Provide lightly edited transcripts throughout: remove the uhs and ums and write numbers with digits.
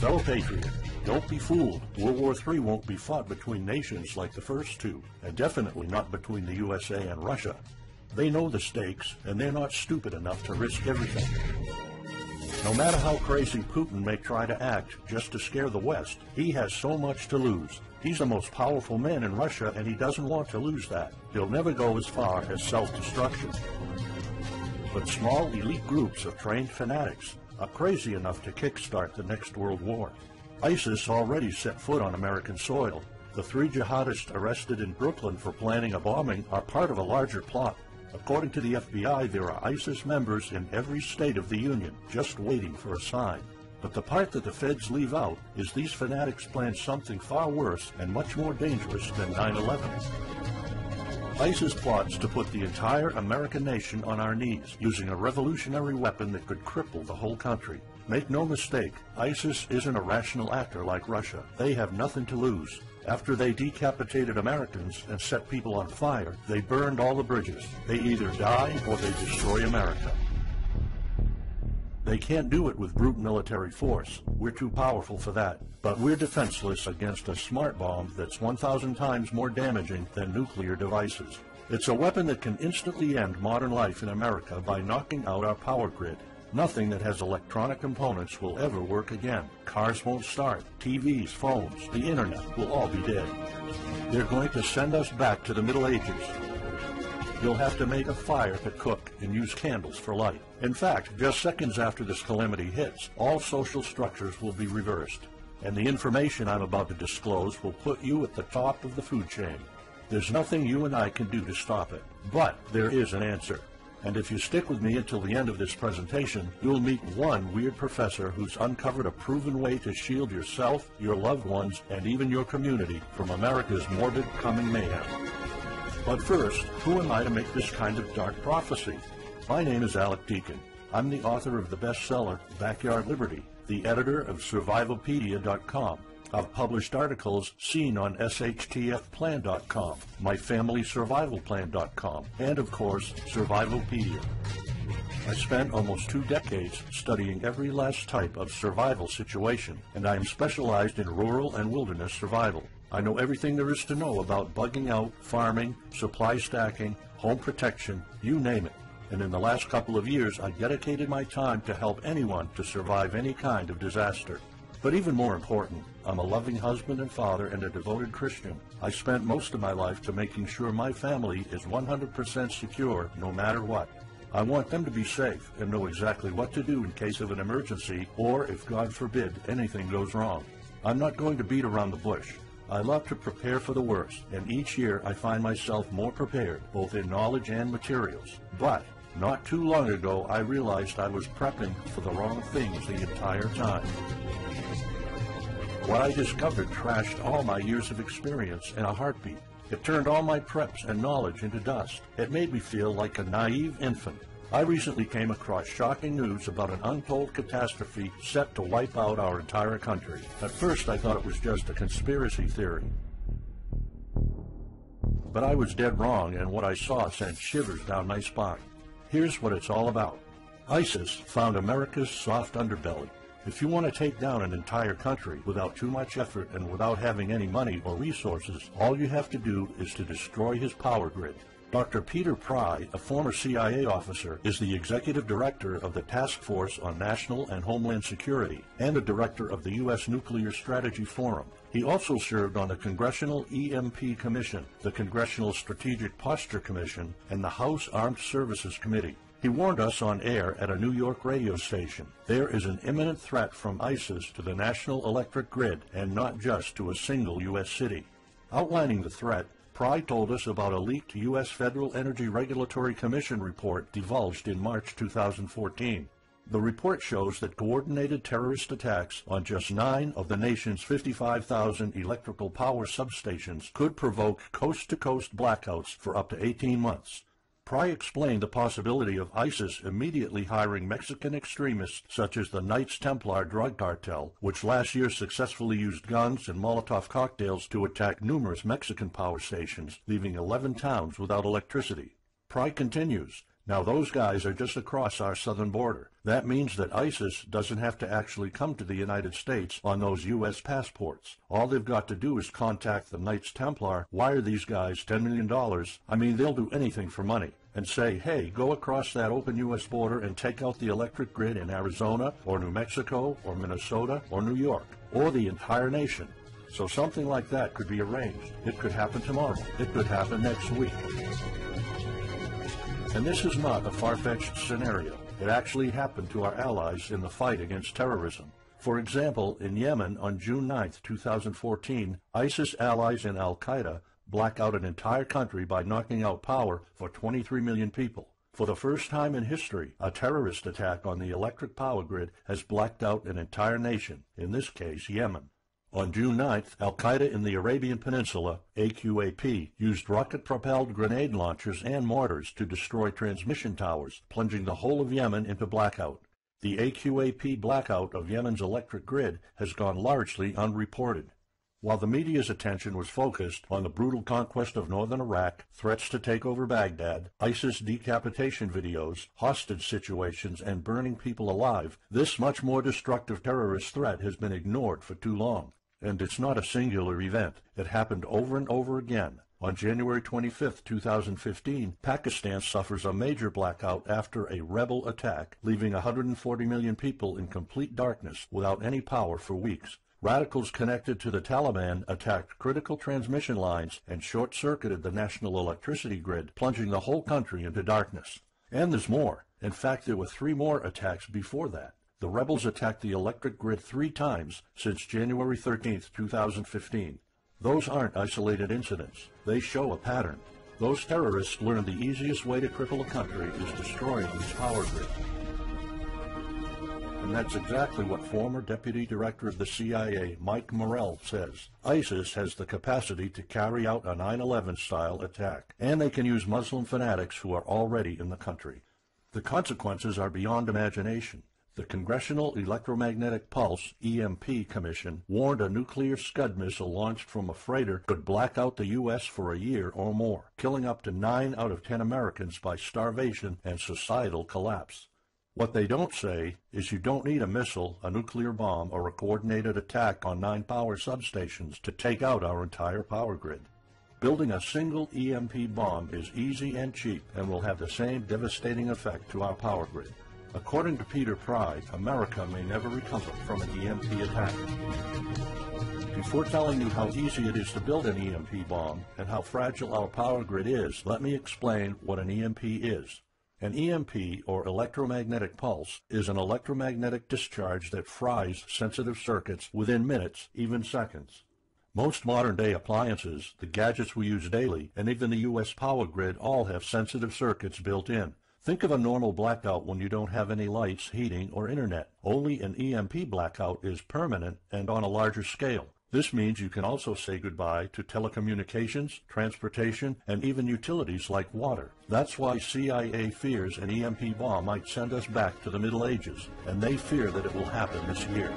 Fellow patriot, don't be fooled. World War III won't be fought between nations like the first two, and definitely not between the USA and Russia. They know the stakes, and they're not stupid enough to risk everything. No matter how crazy Putin may try to act just to scare the West, he has so much to lose. He's the most powerful man in Russia, and he doesn't want to lose that. He'll never go as far as self-destruction. But small elite groups of trained fanatics are crazy enough to kickstart the next world war. ISIS already set foot on American soil. The 3 jihadists arrested in Brooklyn for planning a bombing are part of a larger plot. According to the FBI, there are ISIS members in every state of the Union, just waiting for a sign. But the part that the feds leave out is these fanatics plan something far worse and much more dangerous than 9/11. ISIS plots to put the entire American nation on our knees, using a revolutionary weapon that could cripple the whole country. Make no mistake, ISIS isn't a rational actor like Russia. They have nothing to lose. After they decapitated Americans and set people on fire, they burned all the bridges. They either die or they destroy America. They can't do it with brute military force. We're too powerful for that. But we're defenseless against a smart bomb that's 1,000 times more damaging than nuclear devices. It's a weapon that can instantly end modern life in America by knocking out our power grid. Nothing that has electronic components will ever work again. Cars won't start. TVs, phones, the internet will all be dead. They're going to send us back to the Middle Ages. You'll have to make a fire to cook and use candles for light. In fact, just seconds after this calamity hits, all social structures will be reversed. And the information I'm about to disclose will put you at the top of the food chain. There's nothing you and I can do to stop it. But there is an answer. And if you stick with me until the end of this presentation, you'll meet one weird professor who's uncovered a proven way to shield yourself, your loved ones, and even your community from America's morbid coming mayhem. But first, who am I to make this kind of dark prophecy? My name is Alec Deacon. I'm the author of the bestseller, Backyard Liberty, the editor of Survivalpedia.com. I've published articles seen on SHTFplan.com, MyFamilySurvivalPlan.com, and of course, Survivalpedia. I spent almost 2 decades studying every last type of survival situation, and I am specialized in rural and wilderness survival. I know everything there is to know about bugging out, farming, supply stacking, home protection, you name it. And in the last couple of years, I dedicated my time to help anyone to survive any kind of disaster. But even more important, I'm a loving husband and father and a devoted Christian. I spent most of my life to making sure my family is 100% secure no matter what. I want them to be safe and know exactly what to do in case of an emergency or, if God forbid, anything goes wrong. I'm not going to beat around the bush. I love to prepare for the worst, and each year I find myself more prepared, both in knowledge and materials. But not too long ago, I realized I was prepping for the wrong things the entire time. What I discovered trashed all my years of experience in a heartbeat. It turned all my preps and knowledge into dust. It made me feel like a naive infant. I recently came across shocking news about an untold catastrophe set to wipe out our entire country. At first, I thought it was just a conspiracy theory. But I was dead wrong, and what I saw sent shivers down my spine. Here's what it's all about. ISIS found America's soft underbelly. If you want to take down an entire country without too much effort and without having any money or resources, all you have to do is to destroy his power grid. Dr. Peter Pry, a former CIA officer, is the executive director of the Task Force on National and Homeland Security and the director of the U.S. Nuclear Strategy Forum. He also served on the Congressional EMP Commission, the Congressional Strategic Posture Commission, and the House Armed Services Committee. He warned us on air at a New York radio station. There is an imminent threat from ISIS to the national electric grid, and not just to a single U.S. city. Outlining the threat, Pry told us about a leaked U.S. Federal Energy Regulatory Commission report divulged in March 2014. The report shows that coordinated terrorist attacks on just 9 of the nation's 55,000 electrical power substations could provoke coast-to-coast blackouts for up to 18 months. Pry explained the possibility of ISIS immediately hiring Mexican extremists such as the Knights Templar drug cartel, which last year successfully used guns and Molotov cocktails to attack numerous Mexican power stations, leaving 11 towns without electricity. Pry continues, Now those guys are just across our southern border. That means that ISIS doesn't have to actually come to the United States on those U.S. passports. All they've got to do is contact the Knights Templar, wire these guys $10 million, I mean they'll do anything for money, and say, hey, go across that open U.S. border and take out the electric grid in Arizona or New Mexico or Minnesota or New York or the entire nation. So something like that could be arranged. It could happen tomorrow. It could happen next week. And this is not a far-fetched scenario. It actually happened to our allies in the fight against terrorism. For example, in Yemen on June 9, 2014, ISIS allies in al-Qaeda black out an entire country by knocking out power for 23 million people. For the first time in history, a terrorist attack on the electric power grid has blacked out an entire nation, in this case Yemen. On June 9th, al-Qaeda in the Arabian Peninsula, AQAP, used rocket-propelled grenade launchers and mortars to destroy transmission towers, plunging the whole of Yemen into blackout. The AQAP blackout of Yemen's electric grid has gone largely unreported. While the media's attention was focused on the brutal conquest of northern Iraq, threats to take over Baghdad, ISIS decapitation videos, hostage situations, and burning people alive, this much more destructive terrorist threat has been ignored for too long. And it's not a singular event. It happened over and over again. On January 25, 2015, Pakistan suffers a major blackout after a rebel attack, leaving 140 million people in complete darkness without any power for weeks. Radicals connected to the Taliban attacked critical transmission lines and short-circuited the national electricity grid, plunging the whole country into darkness. And there's more. In fact, there were 3 more attacks before that. The rebels attacked the electric grid 3 times since January 13, 2015. Those aren't isolated incidents. They show a pattern. Those terrorists learned the easiest way to cripple a country is destroying its power grid. And that's exactly what former Deputy Director of the CIA, Mike Morrell, says. ISIS has the capacity to carry out a 9/11-style attack, and they can use Muslim fanatics who are already in the country. The consequences are beyond imagination. The Congressional Electromagnetic Pulse, EMP, Commission warned a nuclear Scud missile launched from a freighter could black out the U.S. for a year or more, killing up to 9 out of 10 Americans by starvation and societal collapse. What they don't say is you don't need a missile, a nuclear bomb, or a coordinated attack on 9 power substations to take out our entire power grid. Building a single EMP bomb is easy and cheap and will have the same devastating effect to our power grid. According to Peter Pry, America may never recover from an EMP attack. Before telling you how easy it is to build an EMP bomb and how fragile our power grid is, let me explain what an EMP is. An EMP, or electromagnetic pulse, is an electromagnetic discharge that fries sensitive circuits within minutes, even seconds. Most modern-day appliances, the gadgets we use daily, and even the U.S. power grid all have sensitive circuits built in. Think of a normal blackout when you don't have any lights, heating, or internet. Only an EMP blackout is permanent and on a larger scale. This means you can also say goodbye to telecommunications, transportation, and even utilities like water. That's why CIA fears an EMP bomb might send us back to the Middle Ages, and they fear that it will happen this year.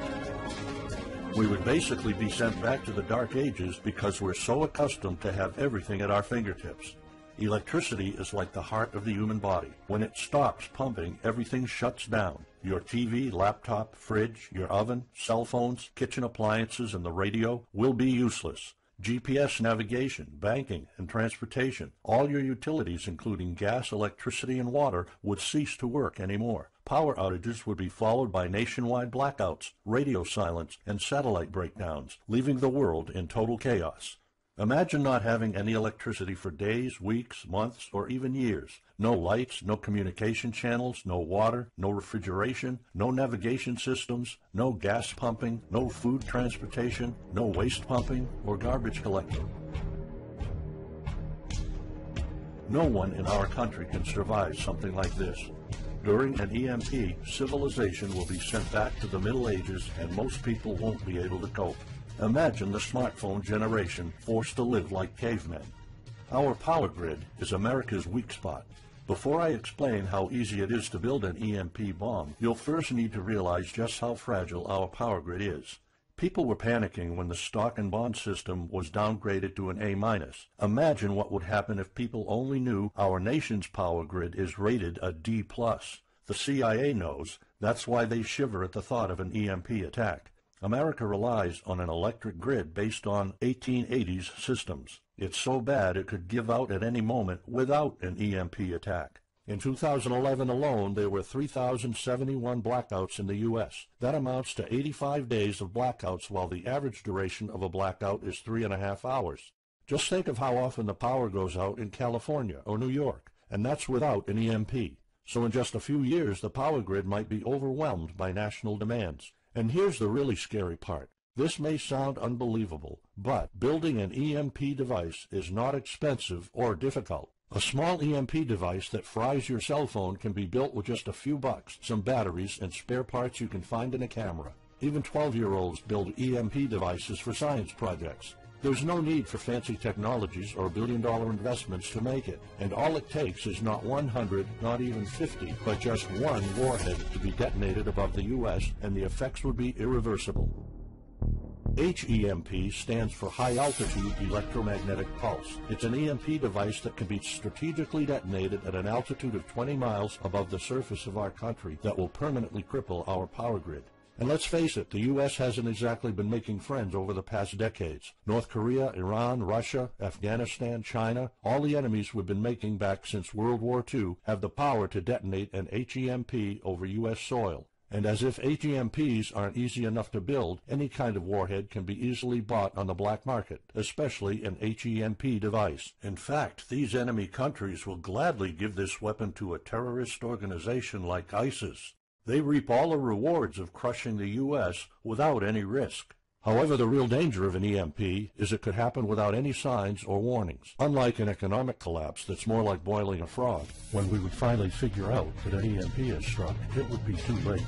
We would basically be sent back to the Dark Ages because we're so accustomed to have everything at our fingertips. Electricity is like the heart of the human body. When it stops pumping, everything shuts down. Your TV, laptop, fridge, your oven, cell phones, kitchen appliances, and the radio will be useless. GPS navigation, banking, and transportation, all your utilities, including gas, electricity, and water, would cease to work anymore. Power outages would be followed by nationwide blackouts, radio silence, and satellite breakdowns, leaving the world in total chaos. Imagine not having any electricity for days, weeks, months, or even years. No lights, no communication channels, no water, no refrigeration, no navigation systems, no gas pumping, no food transportation, no waste pumping, or garbage collecting. No one in our country can survive something like this. During an EMP, civilization will be sent back to the Middle Ages and most people won't be able to cope. Imagine the smartphone generation forced to live like cavemen. Our power grid is America's weak spot. Before I explain how easy it is to build an EMP bomb, you'll first need to realize just how fragile our power grid is. People were panicking when the stock and bond system was downgraded to an A-. Imagine what would happen if people only knew our nation's power grid is rated a D+. The CIA knows. That's why they shiver at the thought of an EMP attack. America relies on an electric grid based on 1880s systems. It's so bad it could give out at any moment without an EMP attack. In 2011 alone, there were 3,071 blackouts in the U.S. That amounts to 85 days of blackouts, while the average duration of a blackout is 3.5 hours. Just think of how often the power goes out in California or New York, and that's without an EMP. So in just a few years, the power grid might be overwhelmed by national demands. And here's the really scary part. This may sound unbelievable, but building an EMP device is not expensive or difficult. A small EMP device that fries your cell phone can be built with just a few bucks, some batteries, and spare parts you can find in a camera. Even 12-year-olds build EMP devices for science projects. There's no need for fancy technologies or billion-dollar investments to make it, and all it takes is not 100, not even 50, but just one warhead to be detonated above the U.S., and the effects would be irreversible. HEMP stands for High Altitude Electromagnetic Pulse. It's an EMP device that can be strategically detonated at an altitude of 20 miles above the surface of our country that will permanently cripple our power grid. And let's face it, the U.S. hasn't exactly been making friends over the past decades. North Korea, Iran, Russia, Afghanistan, China, all the enemies we've been making back since World War II have the power to detonate an HEMP over U.S. soil. And as if HEMPs aren't easy enough to build, any kind of warhead can be easily bought on the black market, especially an HEMP device. In fact, these enemy countries will gladly give this weapon to a terrorist organization like ISIS. They reap all the rewards of crushing the U.S. without any risk. However, the real danger of an EMP is it could happen without any signs or warnings. Unlike an economic collapse that's more like boiling a frog, when we would finally figure out that an EMP has struck, it would be too late.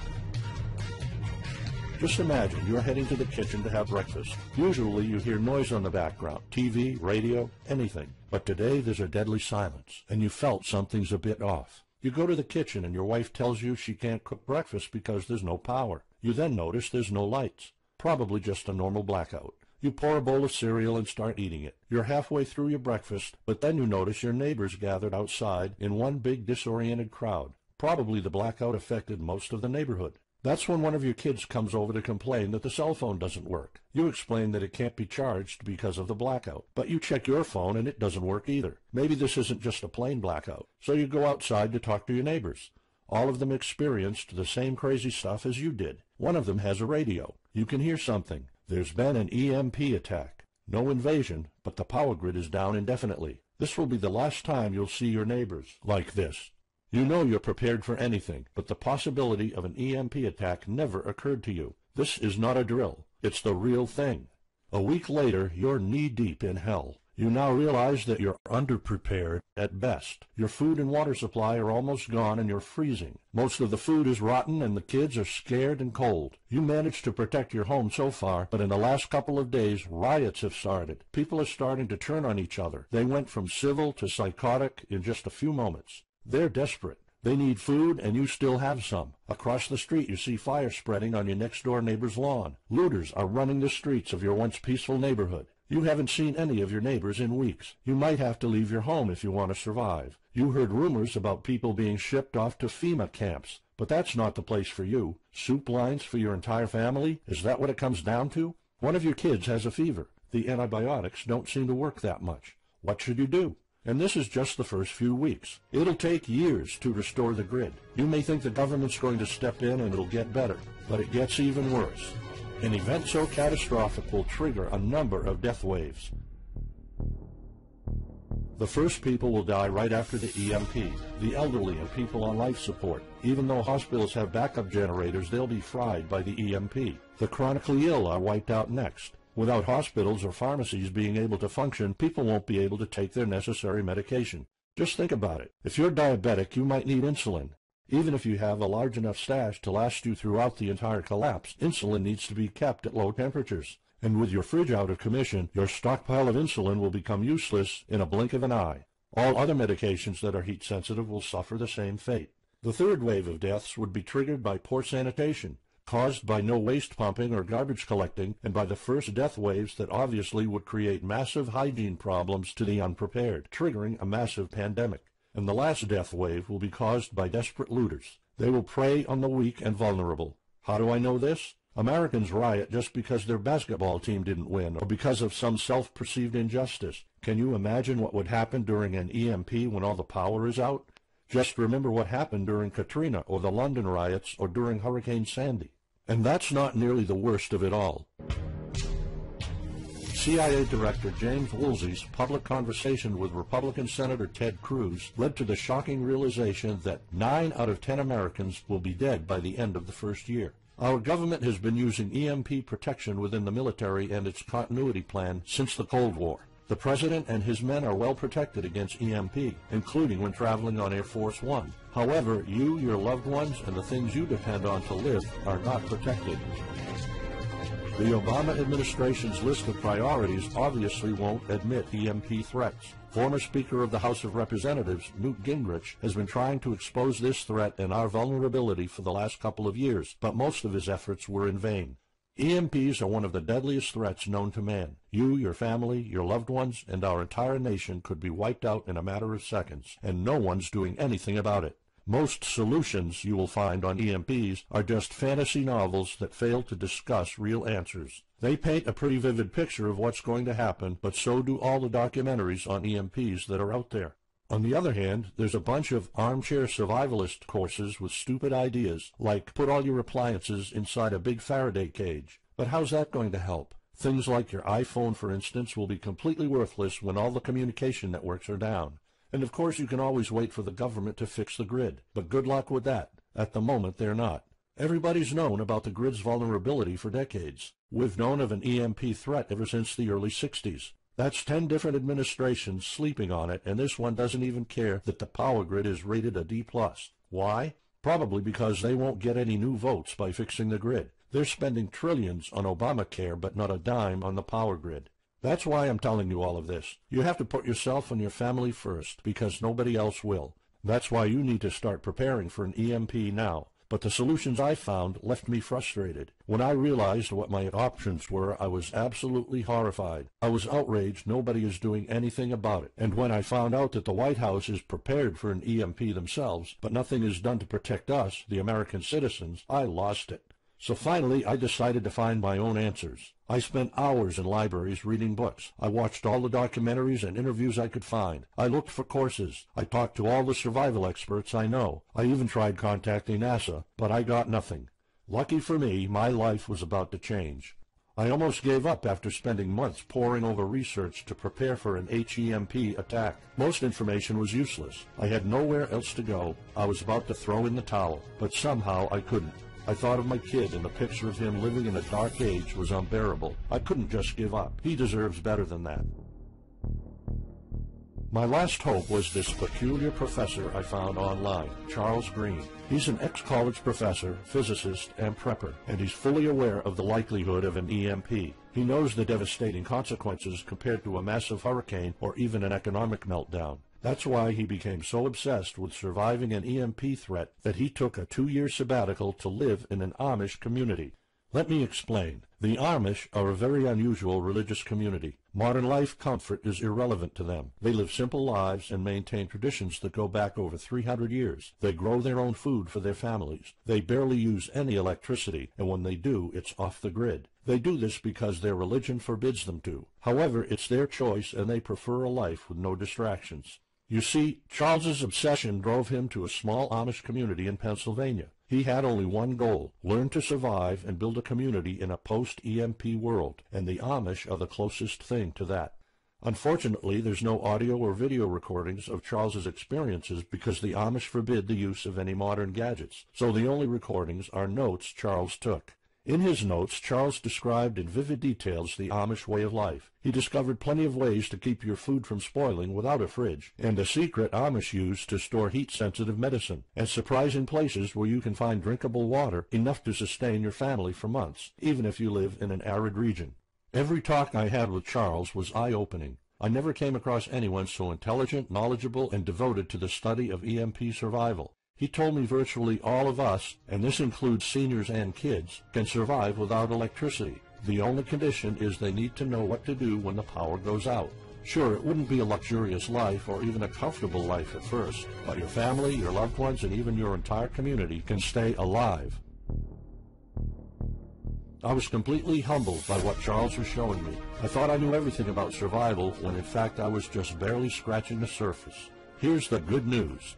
Just imagine you're heading to the kitchen to have breakfast. Usually you hear noise on the background, TV, radio, anything. But today there's a deadly silence, and you felt something's a bit off. You go to the kitchen and your wife tells you she can't cook breakfast because there's no power. You then notice there's no lights. Probably just a normal blackout. You pour a bowl of cereal and start eating it. You're halfway through your breakfast, but then you notice your neighbors gathered outside in one big disoriented crowd. Probably the blackout affected most of the neighborhood. That's when one of your kids comes over to complain that the cell phone doesn't work. You explain that it can't be charged because of the blackout, but you check your phone and it doesn't work either. Maybe this isn't just a plain blackout, so you go outside to talk to your neighbors. All of them experienced the same crazy stuff as you did. One of them has a radio. You can hear something. There's been an EMP attack. No invasion, but the power grid is down indefinitely. This will be the last time you'll see your neighbors like this. You know you're prepared for anything, but the possibility of an EMP attack never occurred to you. This is not a drill. It's the real thing. A week later, you're knee-deep in hell. You now realize that you're underprepared at best. Your food and water supply are almost gone and you're freezing. Most of the food is rotten and the kids are scared and cold. You managed to protect your home so far, but in the last couple of days, riots have started. People are starting to turn on each other. They went from civil to psychotic in just a few moments. They're desperate. They need food, and you still have some. Across the street, you see fire spreading on your next-door neighbor's lawn. Looters are running the streets of your once peaceful neighborhood. You haven't seen any of your neighbors in weeks. You might have to leave your home if you want to survive. You heard rumors about people being shipped off to FEMA camps, but that's not the place for you. Soup lines for your entire family? Is that what it comes down to? One of your kids has a fever. The antibiotics don't seem to work that much. What should you do? And this is just the first few weeks. It'll take years to restore the grid. You may think the government's going to step in and it'll get better, but it gets even worse. An event so catastrophic will trigger a number of death waves. The first people will die right after the EMP, the elderly and people on life support. Even though hospitals have backup generators, they'll be fried by the EMP. The chronically ill are wiped out next. Without hospitals or pharmacies being able to function, people won't be able to take their necessary medication. Just think about it. If you're diabetic, you might need insulin. Even if you have a large enough stash to last you throughout the entire collapse, insulin needs to be kept at low temperatures. And with your fridge out of commission, your stockpile of insulin will become useless in a blink of an eye. All other medications that are heat sensitive will suffer the same fate. The third wave of deaths would be triggered by poor sanitation. caused by no waste pumping or garbage collecting, and by the first death waves that obviously would create massive hygiene problems to the unprepared, triggering a massive pandemic. And the last death wave will be caused by desperate looters. They will prey on the weak and vulnerable. How do I know this? Americans riot just because their basketball team didn't win, or because of some self-perceived injustice. Can you imagine what would happen during an EMP when all the power is out? Just remember what happened during Katrina, or the London riots, or during Hurricane Sandy. And that's not nearly the worst of it all. CIA Director James Woolsey's public conversation with Republican Senator Ted Cruz led to the shocking realization that 9 out of 10 Americans will be dead by the end of the first year. Our government has been using EMP protection within the military and its continuity plan since the Cold War. The President and his men are well protected against EMP, including when traveling on Air Force One. However, you, your loved ones, and the things you depend on to live are not protected. The Obama administration's list of priorities obviously won't admit EMP threats. Former Speaker of the House of Representatives, Newt Gingrich, has been trying to expose this threat and our vulnerability for the last couple of years, but most of his efforts were in vain. EMPs are one of the deadliest threats known to man. You, your family, your loved ones, and our entire nation could be wiped out in a matter of seconds, and no one's doing anything about it. Most solutions you will find on EMPs are just fantasy novels that fail to discuss real answers. They paint a pretty vivid picture of what's going to happen, but so do all the documentaries on EMPs that are out there. On the other hand, there's a bunch of armchair survivalist courses with stupid ideas, like put all your appliances inside a big Faraday cage. But how's that going to help? Things like your iPhone, for instance, will be completely worthless when all the communication networks are down. And of course you can always wait for the government to fix the grid, but good luck with that. At the moment they're not. Everybody's known about the grid's vulnerability for decades. We've known of an EMP threat ever since the early 60s. That's 10 different administrations sleeping on it, and this one doesn't even care that the power grid is rated a D+. Why? Probably because they won't get any new votes by fixing the grid. They're spending trillions on Obamacare, but not a dime on the power grid. That's why I'm telling you all of this. You have to put yourself and your family first, because nobody else will. That's why you need to start preparing for an EMP now. But the solutions I found left me frustrated. When I realized what my options were, I was absolutely horrified. I was outraged nobody is doing anything about it. And when I found out that the White House is prepared for an EMP themselves, but nothing is done to protect us, the American citizens, I lost it. So finally, I decided to find my own answers. I spent hours in libraries reading books. I watched all the documentaries and interviews I could find. I looked for courses. I talked to all the survival experts I know. I even tried contacting NASA, but I got nothing. Lucky for me, my life was about to change. I almost gave up after spending months poring over research to prepare for an HEMP attack. Most information was useless. I had nowhere else to go. I was about to throw in the towel, but somehow I couldn't. I thought of my kid, and the picture of him living in a dark age was unbearable. I couldn't just give up. He deserves better than that. My last hope was this peculiar professor I found online, Charles Green. He's an ex-college professor, physicist, and prepper, and he's fully aware of the likelihood of an EMP. He knows the devastating consequences compared to a massive hurricane or even an economic meltdown. That's why he became so obsessed with surviving an EMP threat that he took a 2-year sabbatical to live in an Amish community. Let me explain. The Amish are a very unusual religious community. Modern life comfort is irrelevant to them. They live simple lives and maintain traditions that go back over 300 years. They grow their own food for their families. They barely use any electricity, and when they do, it's off the grid. They do this because their religion forbids them to. However, it's their choice, and they prefer a life with no distractions. You see, Charles's obsession drove him to a small Amish community in Pennsylvania. He had only one goal: learn to survive and build a community in a post-EMP world, and the Amish are the closest thing to that. Unfortunately, there's no audio or video recordings of Charles's experiences because the Amish forbid the use of any modern gadgets, so the only recordings are notes Charles took. In his notes, Charles described in vivid details the Amish way of life. He discovered plenty of ways to keep your food from spoiling without a fridge, and a secret Amish use to store heat-sensitive medicine, and surprising places where you can find drinkable water enough to sustain your family for months, even if you live in an arid region. Every talk I had with Charles was eye-opening. I never came across anyone so intelligent, knowledgeable, and devoted to the study of EMP survival. He told me virtually all of us, and this includes seniors and kids, can survive without electricity. The only condition is they need to know what to do when the power goes out. Sure, it wouldn't be a luxurious life or even a comfortable life at first, but your family, your loved ones, and even your entire community can stay alive. I was completely humbled by what Charles was showing me. I thought I knew everything about survival when in fact I was just barely scratching the surface. Here's the good news.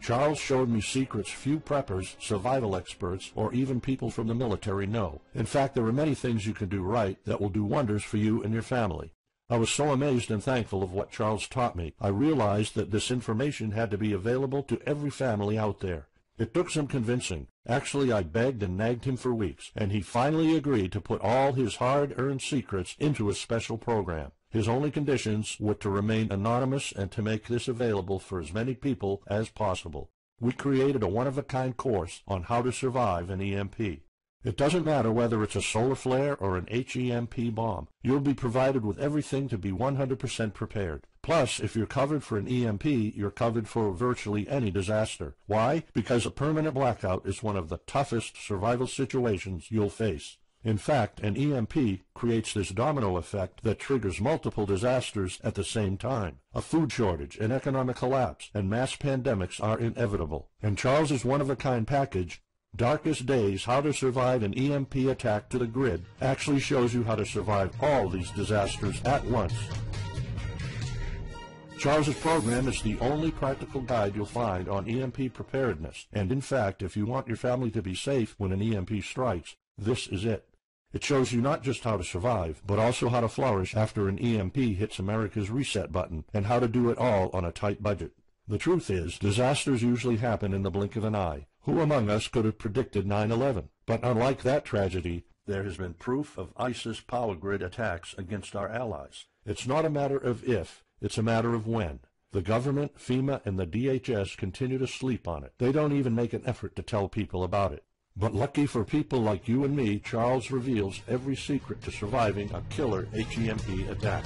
Charles showed me secrets few preppers, survival experts, or even people from the military know. In fact, there are many things you can do right that will do wonders for you and your family. I was so amazed and thankful of what Charles taught me. I realized that this information had to be available to every family out there. It took some convincing. Actually, I begged and nagged him for weeks, and he finally agreed to put all his hard-earned secrets into a special program. His only conditions were to remain anonymous and to make this available for as many people as possible. We created a one-of-a-kind course on how to survive an EMP. It doesn't matter whether it's a solar flare or an HEMP bomb. You'll be provided with everything to be 100% prepared. Plus, if you're covered for an EMP, you're covered for virtually any disaster. Why? Because a permanent blackout is one of the toughest survival situations you'll face. In fact, an EMP creates this domino effect that triggers multiple disasters at the same time. A food shortage, an economic collapse, and mass pandemics are inevitable. And Charles's one-of-a-kind package, Darkest Days, How to Survive an EMP Attack to the Grid, actually shows you how to survive all these disasters at once. Charles's program is the only practical guide you'll find on EMP preparedness, and in fact, if you want your family to be safe when an EMP strikes, this is it. It shows you not just how to survive, but also how to flourish after an EMP hits America's reset button, and how to do it all on a tight budget. The truth is, disasters usually happen in the blink of an eye. Who among us could have predicted 9/11? But unlike that tragedy, there has been proof of ISIS power grid attacks against our allies. It's not a matter of if, it's a matter of when. The government, FEMA, and the DHS continue to sleep on it. They don't even make an effort to tell people about it. But lucky for people like you and me, Charles reveals every secret to surviving a killer HEMP attack.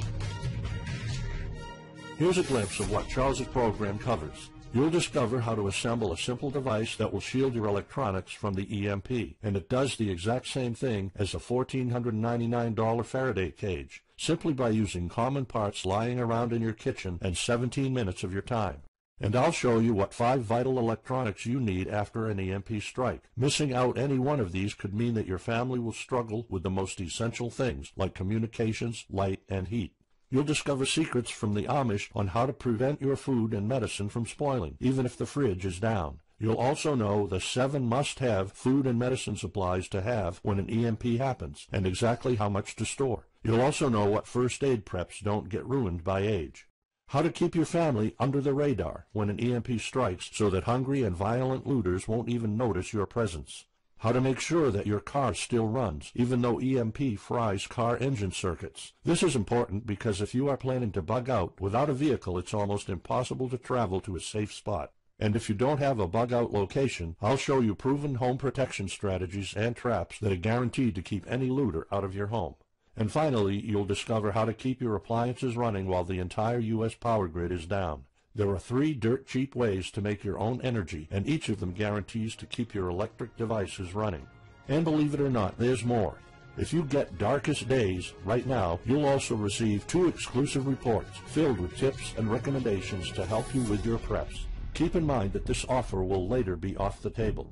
Here's a glimpse of what Charles's program covers. You'll discover how to assemble a simple device that will shield your electronics from the EMP, and it does the exact same thing as a $1,499 Faraday cage, simply by using common parts lying around in your kitchen and 17 minutes of your time. And I'll show you what 5 vital electronics you need after an EMP strike. Missing out any one of these could mean that your family will struggle with the most essential things like communications, light, and heat. You'll discover secrets from the Amish on how to prevent your food and medicine from spoiling, even if the fridge is down. You'll also know the 7 must-have food and medicine supplies to have when an EMP happens, and exactly how much to store. You'll also know what first aid preps don't get ruined by age. How to keep your family under the radar when an EMP strikes so that hungry and violent looters won't even notice your presence. How to make sure that your car still runs, even though EMP fries car engine circuits. This is important because if you are planning to bug out, without a vehicle it's almost impossible to travel to a safe spot. And if you don't have a bug-out location, I'll show you proven home protection strategies and traps that are guaranteed to keep any looter out of your home. And finally, you'll discover how to keep your appliances running while the entire U.S. power grid is down. There are 3 dirt-cheap ways to make your own energy, and each of them guarantees to keep your electric devices running. And believe it or not, there's more. If you get Darkest Days right now, you'll also receive 2 exclusive reports filled with tips and recommendations to help you with your preps. Keep in mind that this offer will later be off the table.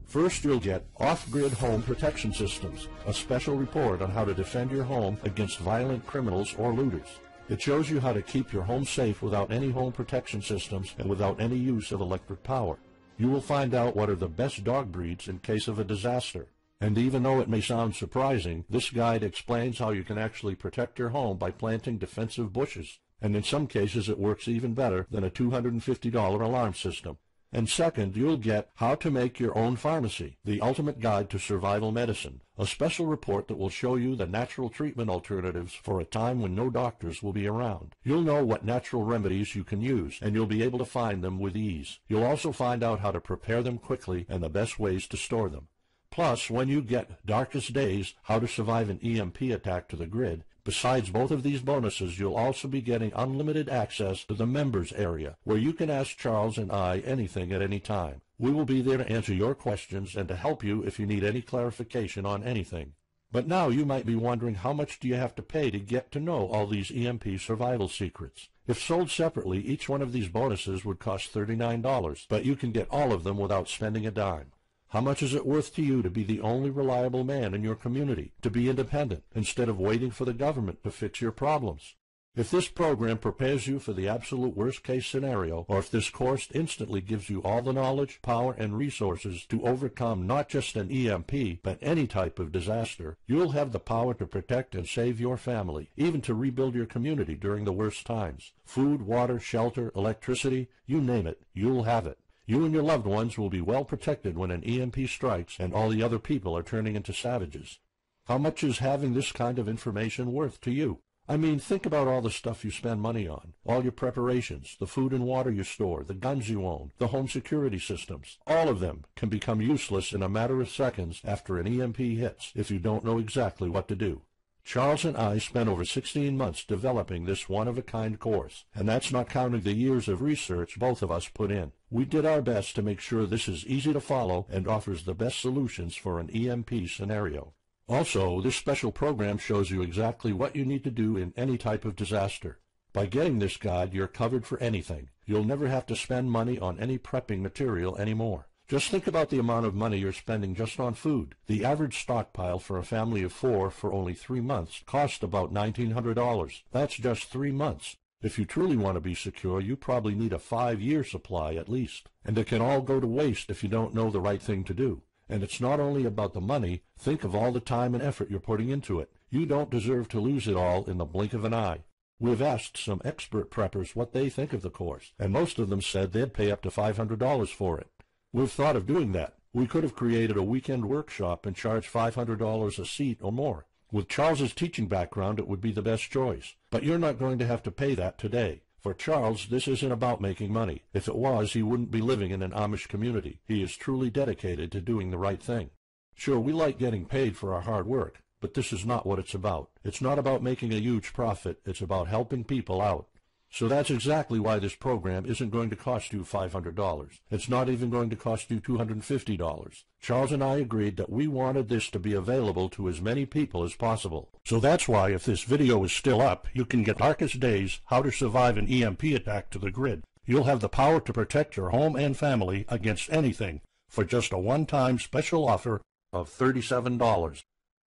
First, you'll get Off-Grid Home Protection Systems, a special report on how to defend your home against violent criminals or looters. It shows you how to keep your home safe without any home protection systems and without any use of electric power. You will find out what are the best dog breeds in case of a disaster. And even though it may sound surprising, this guide explains how you can actually protect your home by planting defensive bushes. And in some cases it works even better than a $250 alarm system. And second, you'll get How to Make Your Own Pharmacy, the ultimate guide to survival medicine, a special report that will show you the natural treatment alternatives for a time when no doctors will be around. You'll know what natural remedies you can use, and you'll be able to find them with ease. You'll also find out how to prepare them quickly and the best ways to store them. Plus, when you get Darkest Days, How to Survive an EMP Attack to the Grid, Besides both of these bonuses, you'll also be getting unlimited access to the members area, where you can ask Charles and I anything at any time. We will be there to answer your questions and to help you if you need any clarification on anything. But now you might be wondering, how much do you have to pay to get to know all these EMP survival secrets? If sold separately, each one of these bonuses would cost $39, but you can get all of them without spending a dime. How much is it worth to you to be the only reliable man in your community, to be independent, instead of waiting for the government to fix your problems? If this program prepares you for the absolute worst-case scenario, or if this course instantly gives you all the knowledge, power, and resources to overcome not just an EMP, but any type of disaster, you'll have the power to protect and save your family, even to rebuild your community during the worst times. Food, water, shelter, electricity, you name it, you'll have it. You and your loved ones will be well protected when an EMP strikes and all the other people are turning into savages. How much is having this kind of information worth to you? I mean, think about all the stuff you spend money on, all your preparations, the food and water you store, the guns you own, the home security systems. All of them can become useless in a matter of seconds after an EMP hits if you don't know exactly what to do. Charles and I spent over 16 months developing this one-of-a-kind course, and that's not counting the years of research both of us put in. We did our best to make sure this is easy to follow and offers the best solutions for an EMP scenario. Also, this special program shows you exactly what you need to do in any type of disaster. By getting this guide, you're covered for anything. You'll never have to spend money on any prepping material anymore. Just think about the amount of money you're spending just on food. The average stockpile for a family of 4 for only 3 months costs about $1,900. That's just 3 months. If you truly want to be secure, you probably need a 5-year supply at least. And it can all go to waste if you don't know the right thing to do. And it's not only about the money. Think of all the time and effort you're putting into it. You don't deserve to lose it all in the blink of an eye. We've asked some expert preppers what they think of the course, and most of them said they'd pay up to $500 for it. We've thought of doing that. We could have created a weekend workshop and charged $500 a seat or more. With Charles's teaching background, it would be the best choice. But you're not going to have to pay that today. For Charles, this isn't about making money. If it was, he wouldn't be living in an Amish community. He is truly dedicated to doing the right thing. Sure, we like getting paid for our hard work, but this is not what it's about. It's not about making a huge profit. It's about helping people out. So that's exactly why this program isn't going to cost you $500. It's not even going to cost you $250. Charles and I agreed that we wanted this to be available to as many people as possible. So that's why, if this video is still up, you can get Darkest Days, How to Survive an EMP Attack to the grid. You'll have the power to protect your home and family against anything for just a one-time special offer of $37.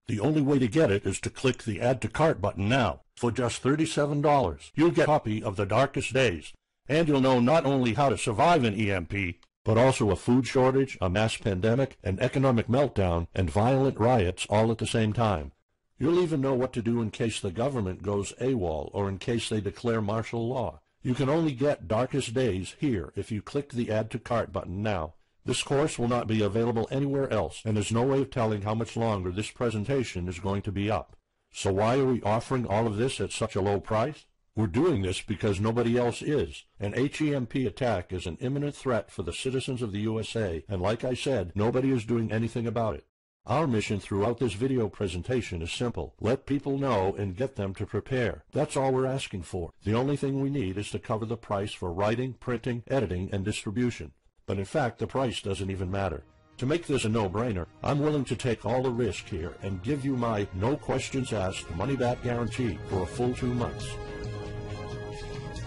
The only way to get it is to click the Add to Cart button now. For just $37, you'll get a copy of The Darkest Days, and you'll know not only how to survive an EMP, but also a food shortage, a mass pandemic, an economic meltdown, and violent riots all at the same time. You'll even know what to do in case the government goes AWOL or in case they declare martial law. You can only get Darkest Days here if you click the Add to Cart button now. This course will not be available anywhere else, and there's no way of telling how much longer this presentation is going to be up. So why are we offering all of this at such a low price? We're doing this because nobody else is. An HEMP attack is an imminent threat for the citizens of the USA, and like I said, nobody is doing anything about it. Our mission throughout this video presentation is simple. Let people know and get them to prepare. That's all we're asking for. The only thing we need is to cover the price for writing, printing, editing, and distribution. But in fact, the price doesn't even matter. To make this a no-brainer, I'm willing to take all the risk here and give you my no questions asked money-back guarantee for a full 2 months.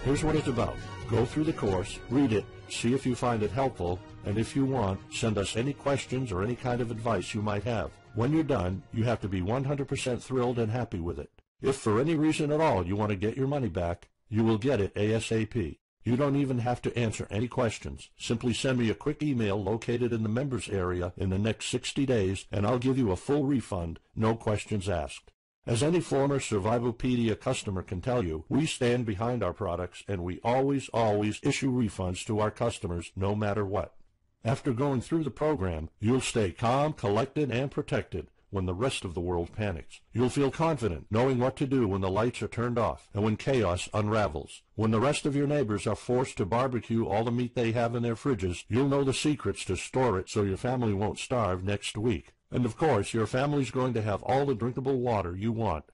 Here's what it's about. Go through the course, read it, see if you find it helpful, and if you want, send us any questions or any kind of advice you might have. When you're done, you have to be 100% thrilled and happy with it. If for any reason at all you want to get your money back, you will get it ASAP. You don't even have to answer any questions. Simply send me a quick email located in the members area in the next 60 days, and I'll give you a full refund, no questions asked. As any former Survivalpedia customer can tell you, we stand behind our products, and we always issue refunds to our customers no matter what. After going through the program, you'll stay calm, collected, and protected when the rest of the world panics. You'll feel confident knowing what to do when the lights are turned off and when chaos unravels. When the rest of your neighbors are forced to barbecue all the meat they have in their fridges, you'll know the secrets to store it so your family won't starve next week. And of course, your family's going to have all the drinkable water you want.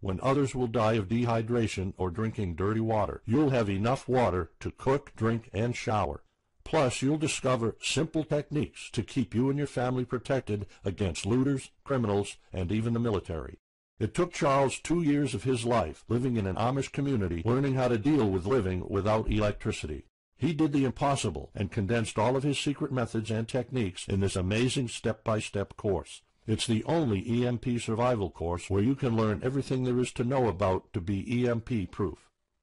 When others will die of dehydration or drinking dirty water, you'll have enough water to cook, drink, and shower. Plus, you'll discover simple techniques to keep you and your family protected against looters, criminals, and even the military. It took Charles 2 years of his life living in an Amish community learning how to deal with living without electricity. He did the impossible and condensed all of his secret methods and techniques in this amazing step-by-step course. It's the only EMP survival course where you can learn everything there is to know about to be EMP-proof.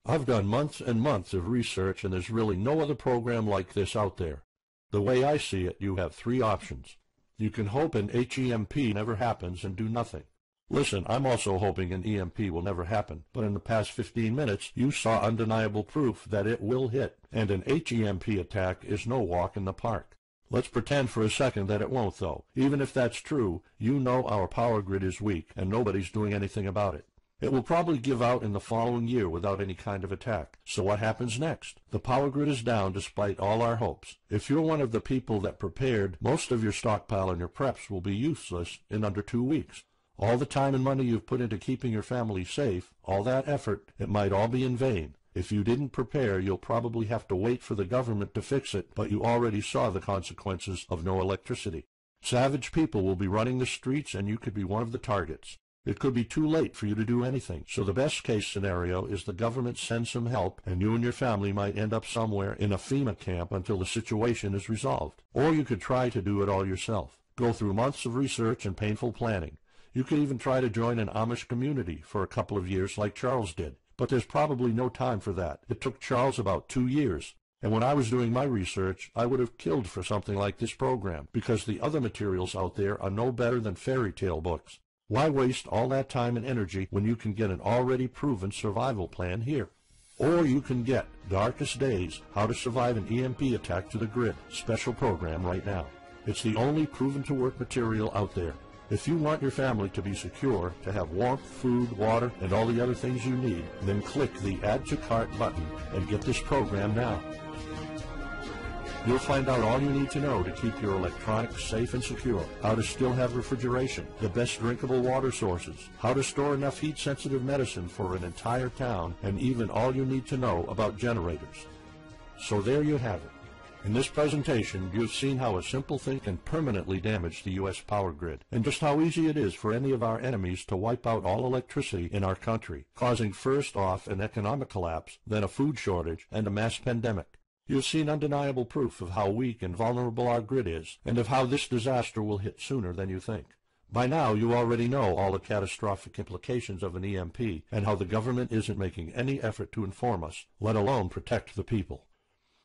I've done months and months of research, and there's really no other program like this out there. The way I see it, you have 3 options. You can hope an HEMP never happens and do nothing. Listen, I'm also hoping an EMP will never happen, but in the past 15 minutes, you saw undeniable proof that it will hit, and an HEMP attack is no walk in the park. Let's pretend for a second that it won't, though. Even if that's true, you know our power grid is weak, and nobody's doing anything about it. It will probably give out in the following year without any kind of attack. So what happens next? The power grid is down despite all our hopes. If you're one of the people that prepared, most of your stockpile and your preps will be useless in under 2 weeks. All the time and money you've put into keeping your family safe, all that effort, it might all be in vain. If you didn't prepare, you'll probably have to wait for the government to fix it, but you already saw the consequences of no electricity. Savage people will be running the streets, and you could be one of the targets. It could be too late for you to do anything, so the best case scenario is the government sends some help, and you and your family might end up somewhere in a FEMA camp until the situation is resolved. Or you could try to do it all yourself. Go through months of research and painful planning. You could even try to join an Amish community for a couple of years like Charles did. But there's probably no time for that. It took Charles about 2 years. And when I was doing my research, I would have killed for something like this program, because the other materials out there are no better than fairy tale books. Why waste all that time and energy when you can get an already proven survival plan here? Or you can get Darkest Days, How to Survive an EMP Attack to the Grid special program right now. It's the only proven-to-work material out there. If you want your family to be secure, to have warmth, food, water, and all the other things you need, then click the Add to Cart button and get this program now. You'll find out all you need to know to keep your electronics safe and secure, how to still have refrigeration, the best drinkable water sources, how to store enough heat-sensitive medicine for an entire town, and even all you need to know about generators. So there you have it. In this presentation, you've seen how a simple thing can permanently damage the U.S. power grid, and just how easy it is for any of our enemies to wipe out all electricity in our country, causing first off an economic collapse, then a food shortage, and a mass pandemic. You've seen undeniable proof of how weak and vulnerable our grid is, and of how this disaster will hit sooner than you think. By now, you already know all the catastrophic implications of an EMP, and how the government isn't making any effort to inform us, let alone protect the people.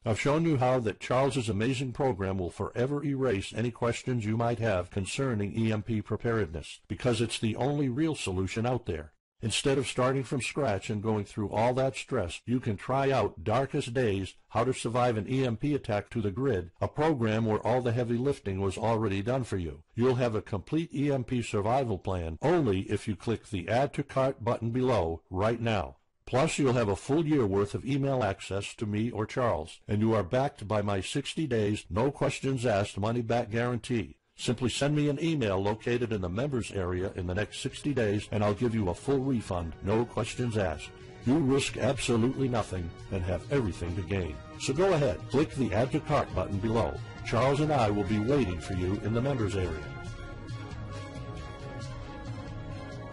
I've shown you how that Charles's amazing program will forever erase any questions you might have concerning EMP preparedness, because it's the only real solution out there. Instead of starting from scratch and going through all that stress, you can try out Darkest Days, How to Survive an EMP Attack to the Grid, a program where all the heavy lifting was already done for you. You'll have a complete EMP survival plan only if you click the Add to Cart button below right now. Plus, you'll have a full year worth of email access to me or Charles, and you are backed by my 60 days, no questions asked money-back guarantee. Simply send me an email located in the members area in the next 60 days, and I'll give you a full refund, no questions asked. You risk absolutely nothing and have everything to gain. So go ahead, click the Add to Cart button below. Charles and I will be waiting for you in the members area.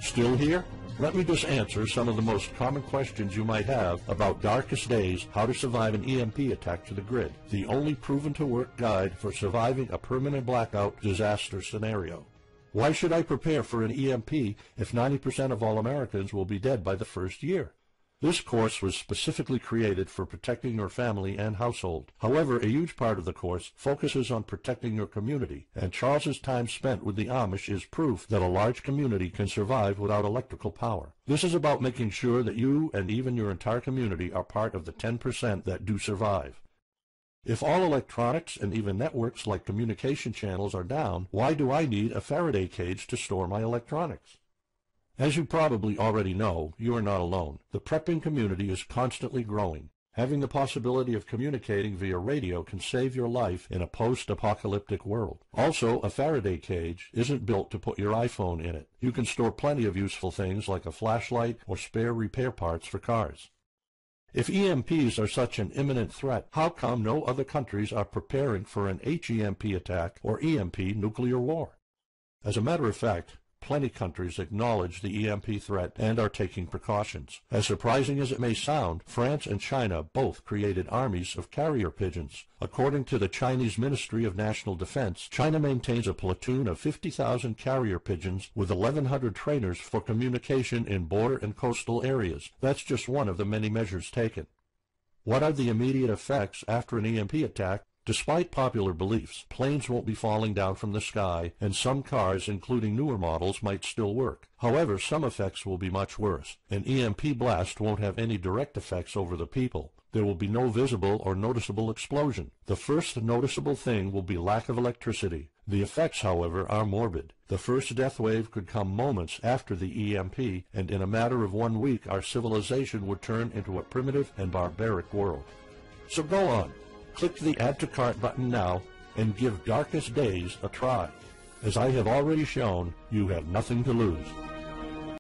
Still here? Let me just answer some of the most common questions you might have about Darkest Days, How to Survive an EMP Attack to the Grid, the only proven-to-work guide for surviving a permanent blackout disaster scenario. Why should I prepare for an EMP if 90% of all Americans will be dead by the first year? This course was specifically created for protecting your family and household. However, a huge part of the course focuses on protecting your community, and Charles's time spent with the Amish is proof that a large community can survive without electrical power. This is about making sure that you and even your entire community are part of the 10% that do survive. If all electronics and even networks like communication channels are down, why do I need a Faraday cage to store my electronics? As you probably already know, you are not alone. The prepping community is constantly growing. Having the possibility of communicating via radio can save your life in a post-apocalyptic world. Also, a Faraday cage isn't built to put your iPhone in it. You can store plenty of useful things like a flashlight or spare repair parts for cars. If EMPs are such an imminent threat, how come no other countries are preparing for an HEMP attack or EMP nuclear war? As a matter of fact, plenty countries acknowledge the EMP threat and are taking precautions. As surprising as it may sound, France and China both created armies of carrier pigeons. According to the Chinese Ministry of National Defense, China maintains a platoon of 50,000 carrier pigeons with 1,100 trainers for communication in border and coastal areas. That's just one of the many measures taken. What are the immediate effects after an EMP attack? Despite popular beliefs, planes won't be falling down from the sky, and some cars, including newer models, might still work. However, some effects will be much worse. An EMP blast won't have any direct effects over the people. There will be no visible or noticeable explosion. The first noticeable thing will be lack of electricity. The effects, however, are morbid. The first death wave could come moments after the EMP, and in a matter of 1 week, our civilization would turn into a primitive and barbaric world. So go on. Click the Add to Cart button now and give Darkest Days a try. As I have already shown, you have nothing to lose.